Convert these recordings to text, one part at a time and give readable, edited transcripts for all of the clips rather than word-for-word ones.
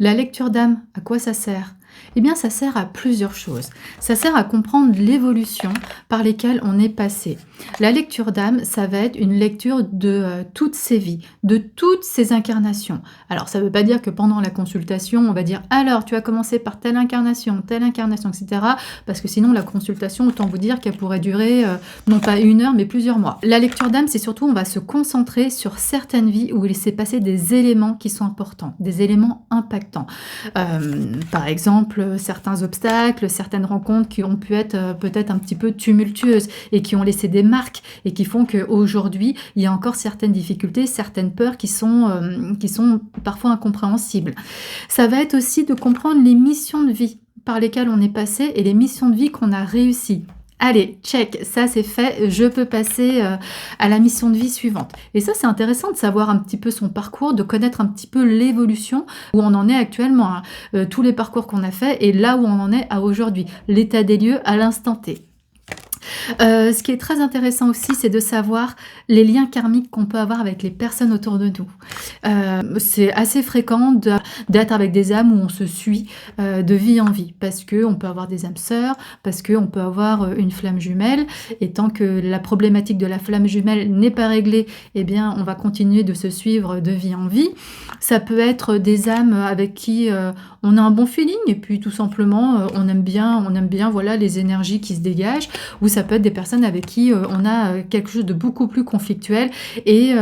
La lecture d'âme, à quoi ça sert? Eh bien, ça sert à plusieurs choses. Ça sert à comprendre l'évolution par lesquelles on est passé. La lecture d'âme, ça va être une lecture de toutes ces vies, de toutes ces incarnations. Alors, ça ne veut pas dire que pendant la consultation, on va dire alors, tu as commencé par telle incarnation, etc. Parce que sinon, la consultation, autant vous dire qu'elle pourrait durer non pas 1 heure, mais plusieurs mois. La lecture d'âme, c'est surtout, on va se concentrer sur certaines vies où il s'est passé des éléments qui sont importants, des éléments impactants. Par exemple, certains obstacles, certaines rencontres qui ont pu être peut-être un petit peu tumultueuses et qui ont laissé des marques et qui font qu'aujourd'hui, il y a encore certaines difficultés, certaines peurs qui sont parfois incompréhensibles. Ça va être aussi de comprendre les missions de vie par lesquelles on est passé et les missions de vie qu'on a réussies. Allez, check, ça c'est fait, je peux passer à la mission de vie suivante. Et ça, c'est intéressant de savoir un petit peu son parcours, de connaître un petit peu l'évolution, où on en est actuellement, hein. Tous les parcours qu'on a fait et là où on en est à aujourd'hui, l'état des lieux à l'instant T. Ce qui est très intéressant aussi, c'est de savoir les liens karmiques qu'on peut avoir avec les personnes autour de nous. C'est assez fréquent d'être avec des âmes où on se suit de vie en vie, parce qu'on peut avoir des âmes sœurs, parce qu'on peut avoir une flamme jumelle, et tant que la problématique de la flamme jumelle n'est pas réglée, eh bien, on va continuer de se suivre de vie en vie. Ça peut être des âmes avec qui on a un bon feeling, et puis tout simplement, on aime bien voilà, les énergies qui se dégagent, ou ça peut être des personnes avec qui on a quelque chose de beaucoup plus conflictuel et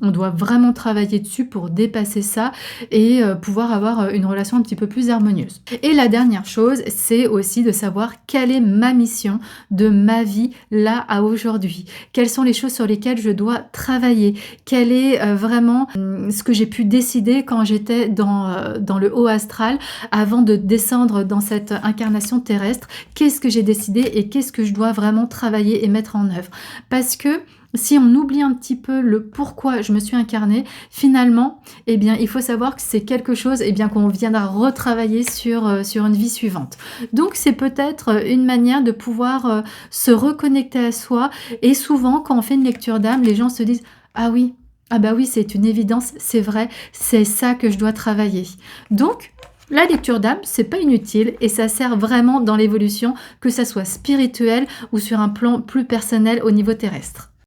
on doit vraiment travailler dessus pour dépasser ça et pouvoir avoir une relation un petit peu plus harmonieuse. Et la dernière chose, c'est aussi de savoir quelle est ma mission de ma vie là à aujourd'hui. Quelles sont les choses sur lesquelles je dois travailler? Quel est vraiment ce que j'ai pu décider quand j'étais dans le haut astral avant de descendre dans cette incarnation terrestre? Qu'est-ce que j'ai décidé et qu'est-ce que je dois vraiment travailler et mettre en œuvre? Parce que si on oublie un petit peu le pourquoi je me suis incarnée, finalement, eh bien, il faut savoir que c'est quelque chose qu'on viendra retravailler sur une vie suivante. Donc, c'est peut-être une manière de pouvoir se reconnecter à soi. Et souvent, quand on fait une lecture d'âme, les gens se disent « Ah oui, ah bah oui, c'est une évidence, c'est vrai, c'est ça que je dois travailler. » Donc, la lecture d'âme, c'est pas inutile et ça sert vraiment dans l'évolution, que ça soit spirituel ou sur un plan plus personnel au niveau terrestre.